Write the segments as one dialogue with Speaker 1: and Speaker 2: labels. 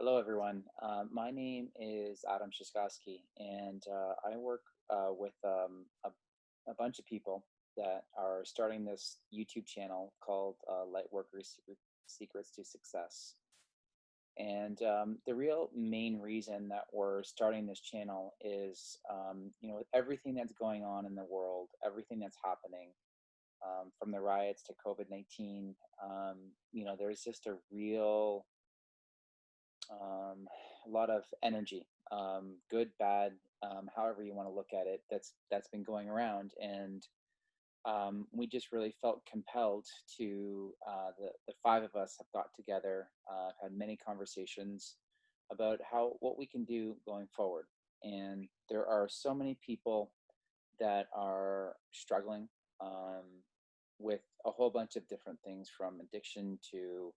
Speaker 1: Hello, everyone. My name is Adam Shiskowski, and I work with a bunch of people that are starting this YouTube channel called Lightworkers Secrets to Success. And the real main reason that we're starting this channel is, with everything that's going on in the world, everything that's happening, from the riots to COVID-19, there's just a real a lot of energy, good, bad, however you want to look at it. That's been going around, and we just really felt compelled to. The five of us have got together, had many conversations about how what we can do going forward. And there are so many people that are struggling with a whole bunch of different things, from addiction to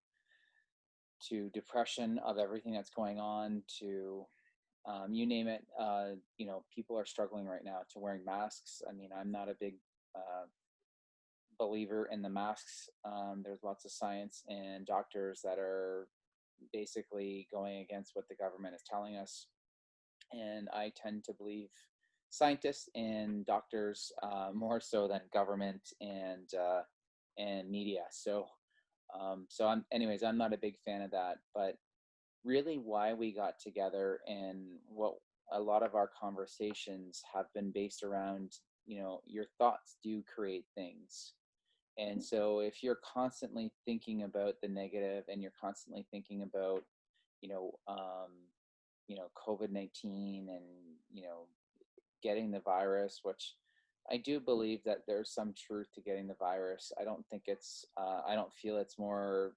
Speaker 1: depression of everything that's going on to you name it. People are struggling right now to wearing masks. I mean, I'm not a big uh, believer in the masks. There's lots of science and doctors that are basically going against what the government is telling us, and I tend to believe scientists and doctors more so than government and media. I'm not a big fan of that, but really why we got together and what a lot of our conversations have been based around, your thoughts do create things. And so if you're constantly thinking about the negative and you're constantly thinking about, you know, um, COVID-19 and, you know, getting the virus, which I do believe that there's some truth to getting the virus. I don't feel it's more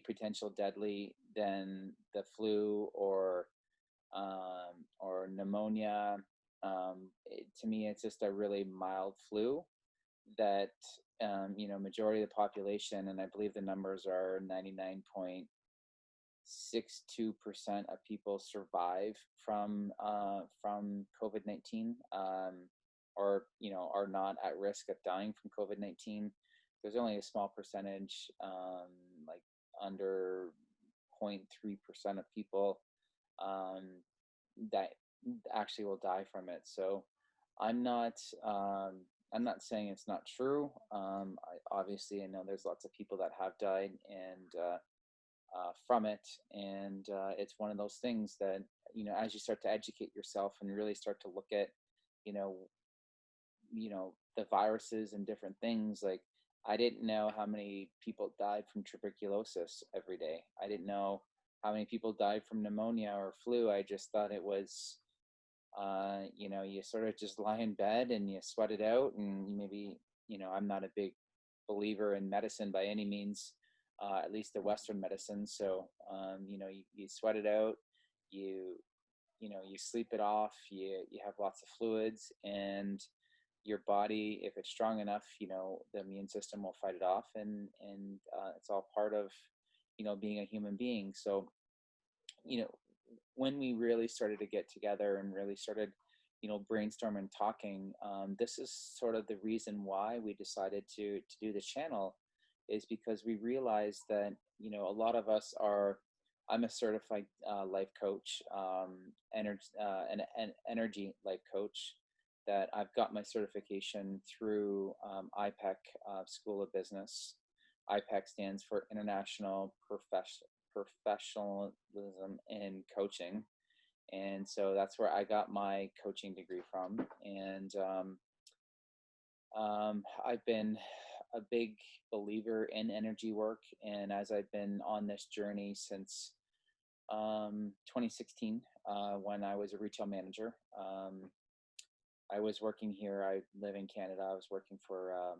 Speaker 1: potential deadly than the flu or pneumonia. To me, it's just a really mild flu that majority of the population, and I believe the numbers are 99.62% of people survive from COVID-19, or are not at risk of dying from COVID-19. There's only a small percentage, like under 0.3% of people, um, that actually will die from it. So I'm not I'm not saying it's not true. I know there's lots of people that have died and from it, and it's one of those things that, as you start to educate yourself and really start to look at, you know the viruses and different things. Like, I didn't know how many people died from tuberculosis every day. I didn't know how many people died from pneumonia or flu. I just thought it was, you sort of just lie in bed and you sweat it out, and maybe, I'm not a big believer in medicine by any means, at least the Western medicine. So, you sweat it out, you, you sleep it off, you have lots of fluids, and your body, if it's strong enough, the immune system will fight it off, and it's all part of, being a human being. So, you know, when we really started to get together and really started, brainstorming and talking, this is sort of the reason why we decided to do the channel, is because we realized that, a lot of us are. I'm a certified life coach, an energy life coach, that I've got my certification through IPEC, School of Business. IPEC stands for International Professionalism in Coaching. And so that's where I got my coaching degree from. And I've been a big believer in energy work. And as I've been on this journey since 2016, when I was a retail manager. I was working here. I live in Canada. I was working for a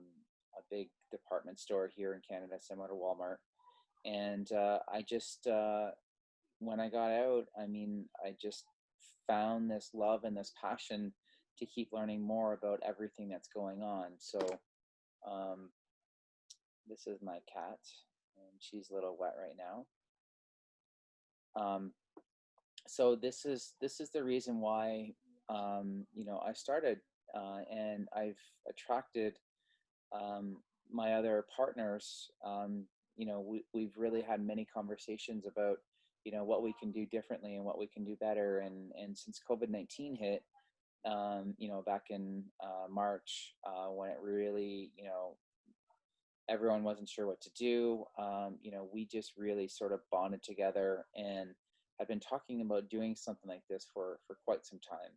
Speaker 1: big department store here in Canada, similar to Walmart. And when I got out, I mean, I just found this love and this passion to keep learning more about everything that's going on. So, um, this is my cat, and she's a little wet right now. Um, so this is the reason why, I started, and I've attracted my other partners. We've really had many conversations about, what we can do differently and what we can do better. And since COVID-19 hit, back in March, when it really, everyone wasn't sure what to do, we just really sort of bonded together and had been talking about doing something like this for quite some time.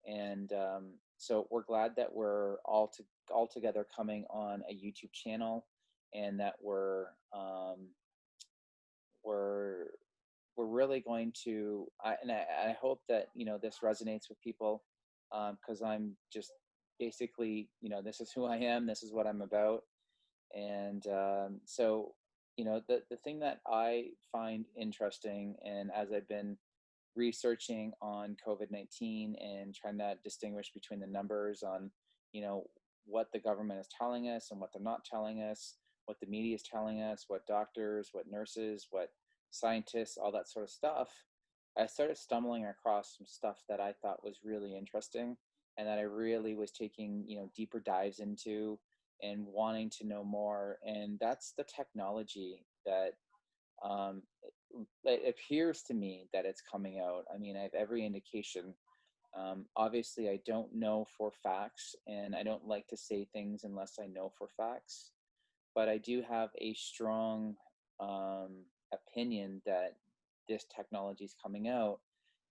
Speaker 1: And so we're glad that we're all together coming on a YouTube channel, and that we're we're really going to, I hope that this resonates with people, because I'm just basically, this is who I am, this is what I'm about. And so the thing that I find interesting, and as I've been researching on COVID-19 and trying to distinguish between the numbers on, what the government is telling us and what they're not telling us, what the media is telling us, what doctors, what nurses, what scientists, all that sort of stuff, I started stumbling across some stuff that I thought was really interesting, and that I really was taking, deeper dives into and wanting to know more. And that's the technology that, um, it appears to me that it's coming out. I mean, I have every indication. Obviously, I don't know for facts, and I don't like to say things unless I know for facts. But I do have a strong opinion that this technology is coming out,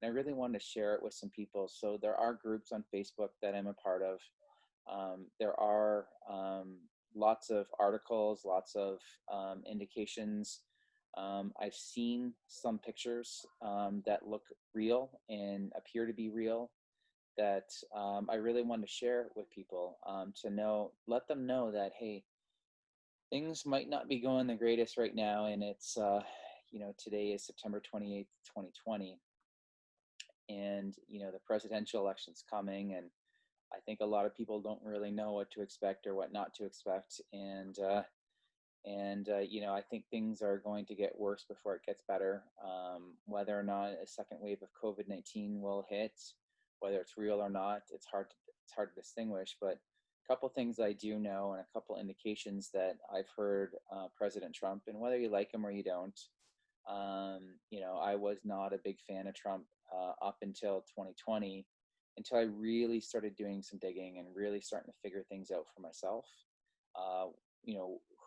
Speaker 1: and I really wanted to share it with some people. So there are groups on Facebook that I'm a part of. There are lots of articles, lots of indications. I've seen some pictures that look real and appear to be real, that I really want to share with people, to let them know that, hey, things might not be going the greatest right now. And it's, today is September 28th, 2020. And, the presidential election's coming. And I think a lot of people don't really know what to expect or what not to expect. And I think things are going to get worse before it gets better. Whether or not a second wave of COVID-19 will hit, whether it's real or not, it's hard to distinguish. But a couple things I do know, and a couple indications that I've heard President Trump, and whether you like him or you don't, I was not a big fan of Trump up until 2020, until I really started doing some digging and really starting to figure things out for myself. Uh,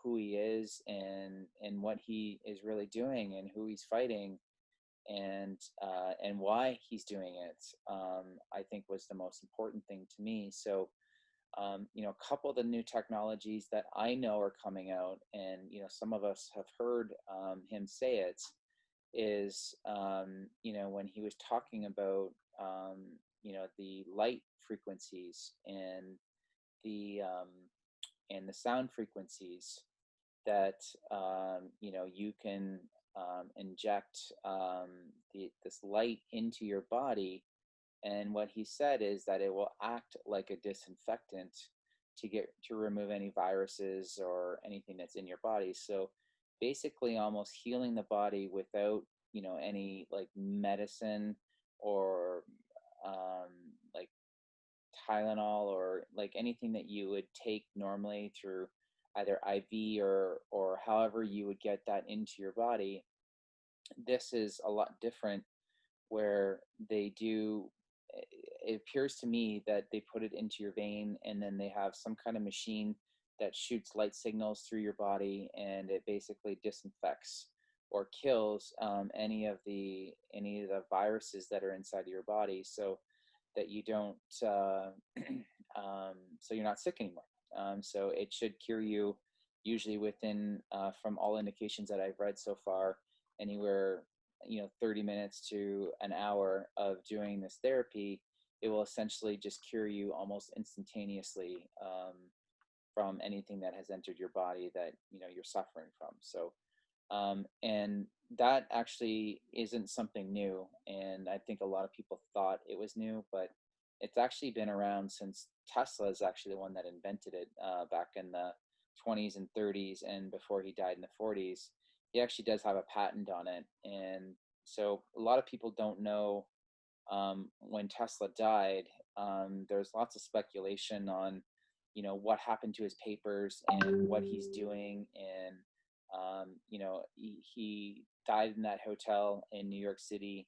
Speaker 1: who he is, and what he is really doing, and who he's fighting, and why he's doing it. I think was the most important thing to me. So a couple of the new technologies that I know are coming out, and some of us have heard him say it, is when he was talking about the light frequencies and the sound frequencies that you can inject this light into your body. And what he said is that it will act like a disinfectant to remove any viruses or anything that's in your body. So basically almost healing the body without any like medicine, or like Tylenol, or like anything that you would take normally through either IV or however you would get that into your body. This is a lot different, where it appears to me that they put it into your vein, and then they have some kind of machine that shoots light signals through your body, and it basically disinfects or kills any of the viruses that are inside of your body, so that you don't so you're not sick anymore. So it should cure you, usually within, from all indications that I've read so far, anywhere 30 minutes to an hour of doing this therapy. It will essentially just cure you almost instantaneously, from anything that has entered your body that you're suffering from. So and that actually isn't something new, and I think a lot of people thought it was new, but it's actually been around since Tesla is actually the one that invented it, back in the 20s and 30s, and before he died in the 40s. He actually does have a patent on it. And so a lot of people don't know, when Tesla died, there's lots of speculation on what happened to his papers and what he's doing. And he died in that hotel in New York City,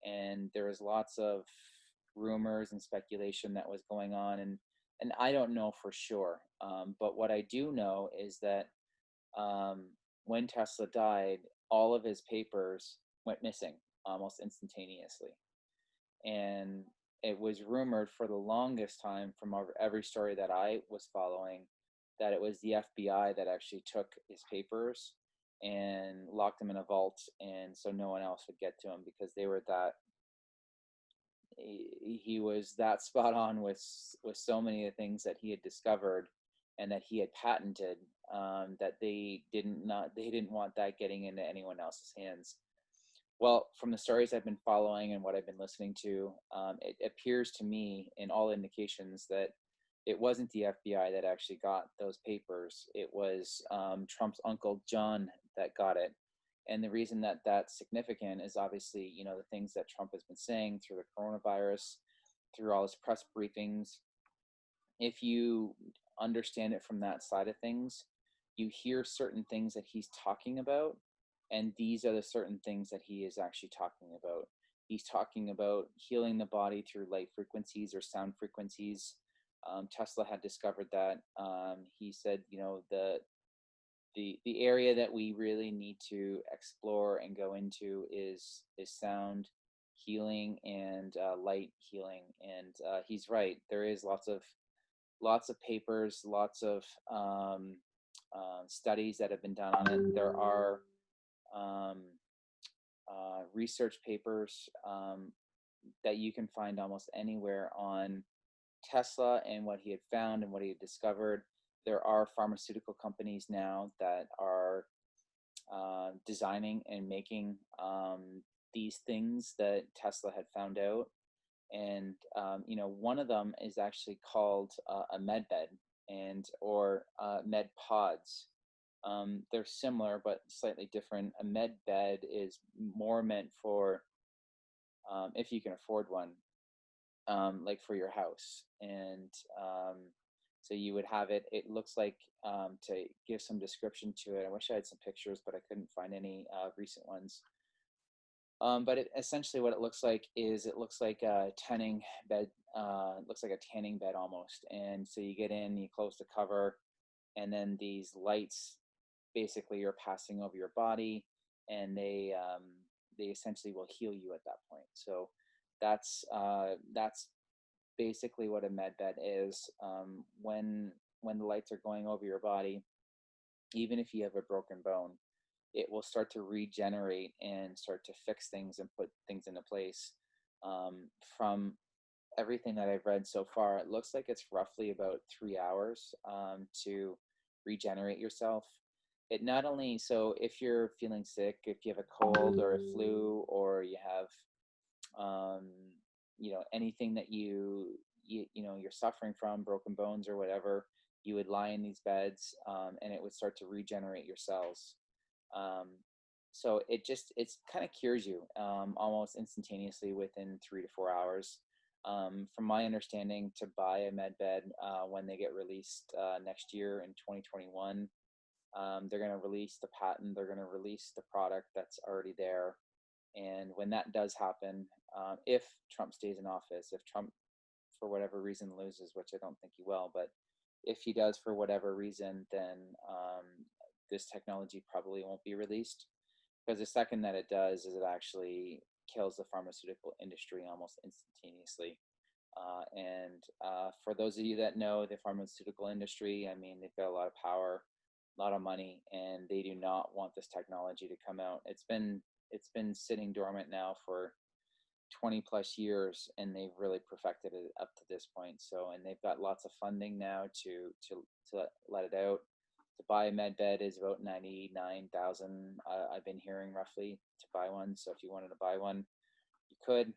Speaker 1: and there was lots of rumors and speculation that was going on, and I don't know for sure. But what I do know is that um, when Tesla died, all of his papers went missing almost instantaneously, and it was rumored for the longest time from every story that I was following that it was the FBI that actually took his papers and locked them in a vault, and so no one else would get to him because they were that he was that spot on with so many of the things that he had discovered and that he had patented, that they didn't want that getting into anyone else's hands. Well, from the stories I've been following and what I've been listening to, it appears to me, in all indications, that it wasn't the FBI that actually got those papers. It was Trump's uncle John that got it. And the reason that that's significant is obviously, the things that Trump has been saying through the coronavirus, through all his press briefings. If you understand it from that side of things, you hear certain things that he's talking about, and these are the certain things that he is actually talking about. He's talking about healing the body through light frequencies or sound frequencies. Tesla had discovered that. He said, the area that we really need to explore and go into is sound healing and light healing. And he's right. There is lots of papers, lots of studies that have been done on it. There are um, research papers that you can find almost anywhere on Tesla and what he had found and what he had discovered. There are pharmaceutical companies now that are designing and making these things that Tesla had found out. And one of them is actually called a medbed or med pods. They're similar but slightly different. A med bed is more meant for if you can afford one, like for your house. And so you would have it. It looks like, to give some description to it, I wish I had some pictures, but I couldn't find any recent ones. But essentially what it looks like is it looks like a tanning bed. It looks like a tanning bed almost. And so you get in, you close the cover, and then these lights basically are passing over your body, and they essentially will heal you at that point. So that's basically what a med bed is. When the lights are going over your body, even if you have a broken bone, it will start to regenerate and start to fix things and put things into place. From everything that I've read so far, it looks like it's roughly about 3 hours to regenerate yourself. It not only, so if you're feeling sick, if you have a cold or a flu, or you have anything that you're suffering from, broken bones or whatever, you would lie in these beds, and it would start to regenerate your cells. um, so it's kind of cures you almost instantaneously within 3 to 4 hours. From my understanding, to buy a med bed when they get released next year in 2021, they're going to release the patent, they're going to release the product that's already there. And when that does happen, if Trump stays in office, if Trump, for whatever reason, loses, which I don't think he will, but if he does for whatever reason, then this technology probably won't be released. Because the second that it does, is it actually kills the pharmaceutical industry almost instantaneously. And for those of you that know the pharmaceutical industry, I mean, they've got a lot of power, a lot of money, and they do not want this technology to come out. It's been sitting dormant now for 20 plus years, and they've really perfected it up to this point. So, and they've got lots of funding now to let it out. To buy a med bed is about 99,000. I've been hearing roughly to buy one. So if you wanted to buy one, you could.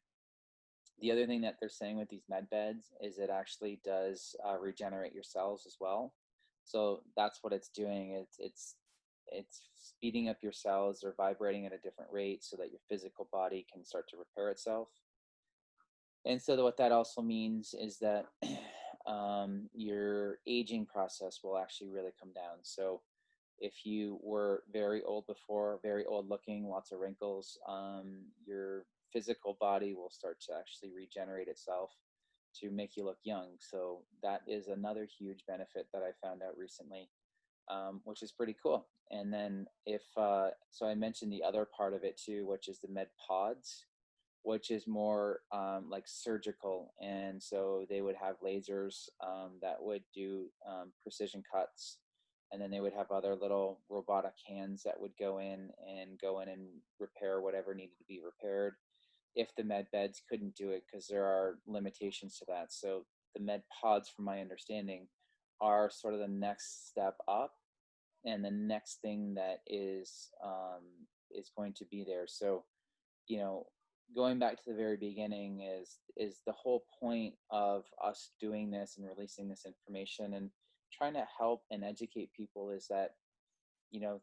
Speaker 1: The other thing that they're saying with these med beds is it actually does regenerate your cells as well. So that's what it's doing. It's speeding up your cells. They're vibrating at a different rate so that your physical body can start to repair itself. And so what that also means is that your aging process will actually really come down. So If you were very old before, very old looking, lots of wrinkles, your physical body will start to actually regenerate itself to make you look young. So that is another huge benefit that I found out recently, which is pretty cool. And then so I mentioned the other part of it too, which is the med pods, which is more like surgical. And so they would have lasers that would do precision cuts. And then they would have other little robotic hands that would go in and repair whatever needed to be repaired if the med beds couldn't do it, because there are limitations to that. So the med pods, from my understanding, are sort of the next step up and the next thing that is going to be there. So, you know, going back to the very beginning, is the whole point of us doing this and releasing this information and trying to help and educate people is that, you know,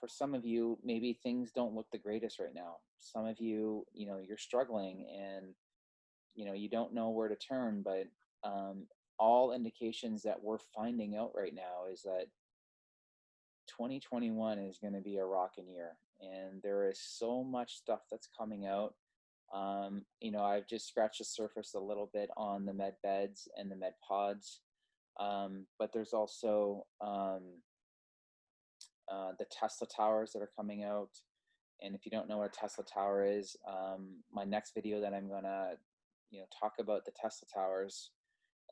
Speaker 1: for some of you, maybe things don't look the greatest right now. Some of you, you know, you're struggling and, you know, you don't know where to turn, but all indications that we're finding out right now is that 2021 is going to be a rocking year. And there is so much stuff that's coming out. You know, I've just scratched the surface a little bit on the med beds and the med pods. But there's also the Tesla towers that are coming out. And if you don't know what a Tesla tower is, my next video that I'm gonna, you know, talk about the Tesla towers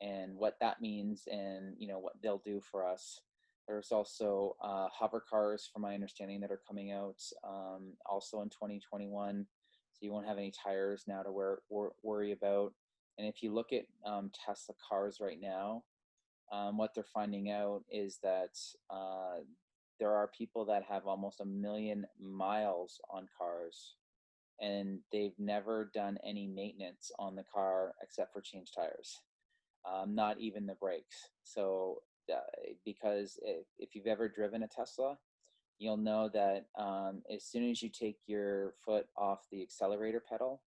Speaker 1: and what that means, and you know what they'll do for us. There's also hover cars, from my understanding, that are coming out also in 2021. So you won't have any tires now to worry about. And if you look at Tesla cars right now, what they're finding out is that there are people that have almost 1 million miles on cars, and they've never done any maintenance on the car except for change tires, not even the brakes. So, because if you've ever driven a Tesla, you'll know that as soon as you take your foot off the accelerator pedal,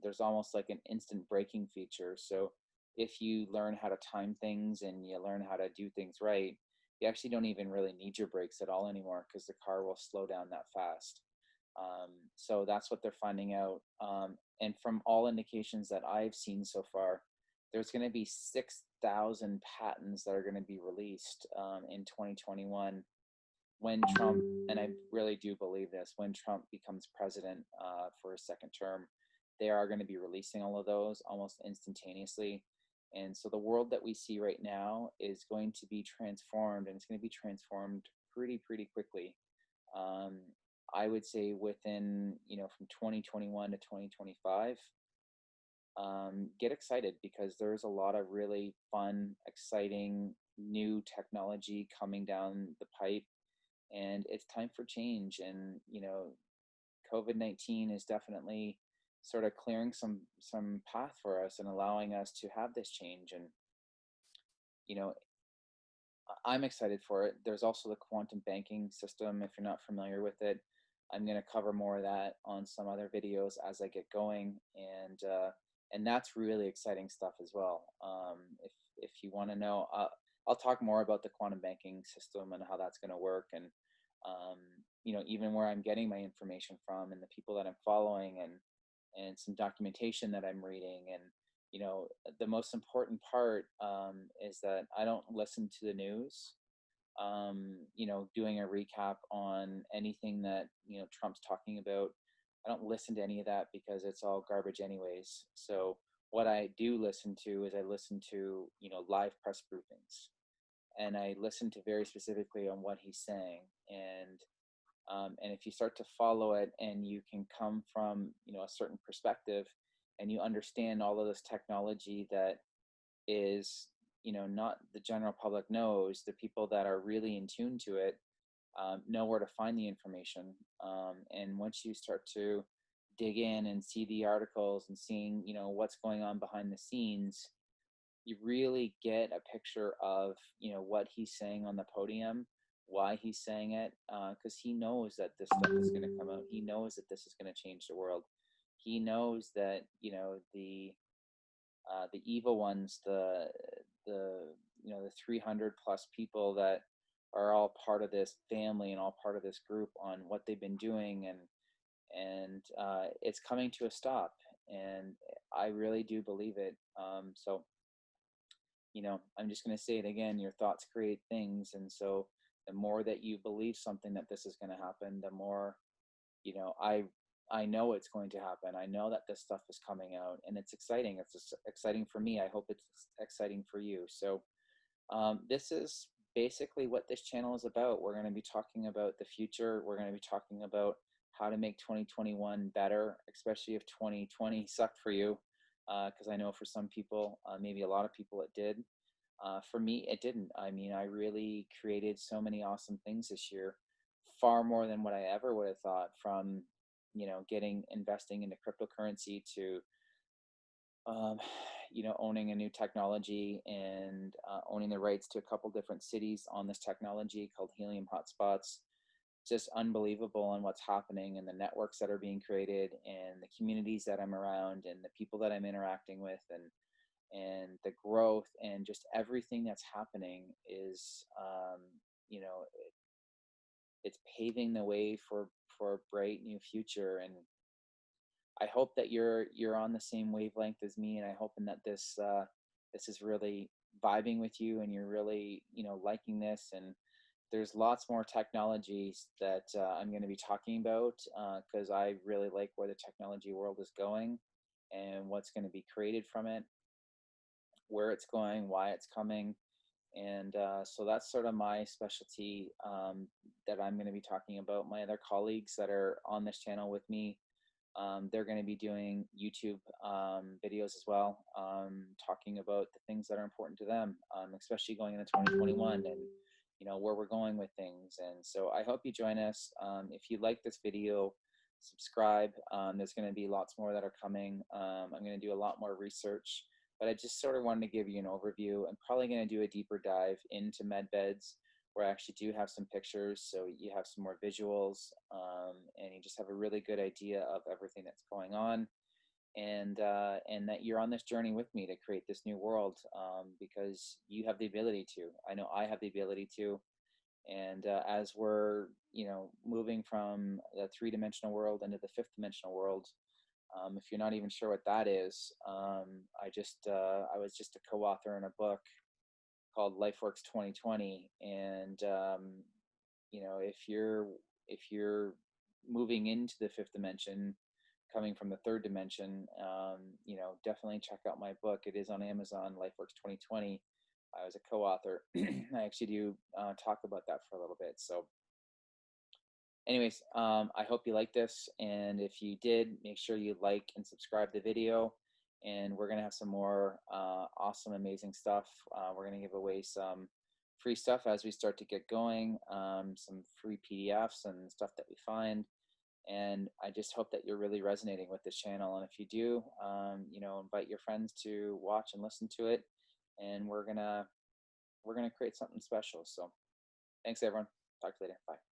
Speaker 1: there's almost like an instant braking feature. So if you learn how to time things and you learn how to do things right, you actually don't even really need your brakes at all anymore, because the car will slow down that fast. So that's what they're finding out. And from all indications that I've seen so far, there's going to be 6,000 patents that are going to be released in 2021 when Trump, and I really do believe this, when Trump becomes president for a second term, they are going to be releasing all of those almost instantaneously. And so the world that we see right now is going to be transformed, and it's going to be transformed pretty quickly. I would say within, you know, from 2021 to 2025, get excited, because there's a lot of really fun, exciting new technology coming down the pipe, and it's time for change. And, you know, COVID-19 is definitely sort of clearing some path for us and allowing us to have this change. And, you know, I'm excited for it. There's also the quantum banking system. If you're not familiar with it, I'm going to cover more of that on some other videos as I get going, and that's really exciting stuff as well. If you want to know, I'll talk more about the quantum banking system and how that's going to work, and you know, even where I'm getting my information from, and the people that I'm following, and some documentation that I'm reading. And you know, the most important part is that I don't listen to the news. You know, doing a recap on anything that, you know, Trump's talking about, I don't listen to any of that, because it's all garbage anyways. So what I do listen to is I listen to, you know, live press briefings, and I listen to very specifically on what he's saying. And if you start to follow it, and you can come from, you know, a certain perspective, and you understand all of this technology that is, you know, not the general public knows, the people that are really in tune to it know where to find the information. And once you start to dig in and see the articles and seeing, you know, what's going on behind the scenes, you really get a picture of, you know, what he's saying on the podium, why he's saying it, because he knows that this stuff is going to come out. He knows that this is going to change the world. He knows that, you know, the evil ones, the you know, the 300 plus people that are all part of this family and all part of this group on what they've been doing, and it's coming to a stop, and I really do believe it. So I'm just going to say it again: your thoughts create things, and so the more that you believe something that this is going to happen, the more you know I I know it's going to happen. I know that this stuff is coming out, and it's exciting. It's just exciting for me. I hope it's exciting for you. So this is basically what this channel is about. We're going to be talking about the future. We're going to be talking about how to make 2021 better, especially if 2020 sucked for you. Because I know for some people, maybe a lot of people, it did. For me, it didn't. I mean, I really created so many awesome things this year, far more than what I ever would have thought. From getting investing into cryptocurrency to um, owning a new technology and owning the rights to a couple different cities on this technology called helium hotspots. Just unbelievable on what's happening and the networks that are being created and the communities that I'm around and the people that I'm interacting with, and the growth and just everything that's happening is you know it's paving the way for a bright new future. And I hope that you're on the same wavelength as me, and I hoping that this is really vibing with you, and you're really liking this. And there's lots more technologies that I'm going to be talking about because I really like where the technology world is going and what's going to be created from it, where it's going, why it's coming. And so that's sort of my specialty that I'm going to be talking about. My other colleagues that are on this channel with me, they're going to be doing YouTube videos as well, talking about the things that are important to them, especially going into 2021 and where we're going with things. And so I hope you join us. If you like this video, subscribe. There's going to be lots more that are coming. I'm going to do a lot more research, but I just sort of wanted to give you an overview. I'm probably going to do a deeper dive into medbeds, where I actually do have some pictures, so you have some more visuals, and you just have a really good idea of everything that's going on, and that you're on this journey with me to create this new world, because you have the ability to. I know I have the ability to, and as we're moving from the three-dimensional world into the fifth dimensional world, if you're not even sure what that is, I was just a co-author in a book called Lightworkers 2020, and if you're moving into the fifth dimension, coming from the third dimension, definitely check out my book. It is on Amazon, Lightworkers 2020. I was a co-author. I actually do talk about that for a little bit. So anyways, I hope you like this, and if you did, make sure you like and subscribe the video, and we're going to have some more awesome, amazing stuff. We're going to give away some free stuff as we start to get going, some free PDFs and stuff that we find, and I just hope that you're really resonating with this channel. And if you do, invite your friends to watch and listen to it, and we're gonna create something special. So thanks, everyone. Talk to you later. Bye.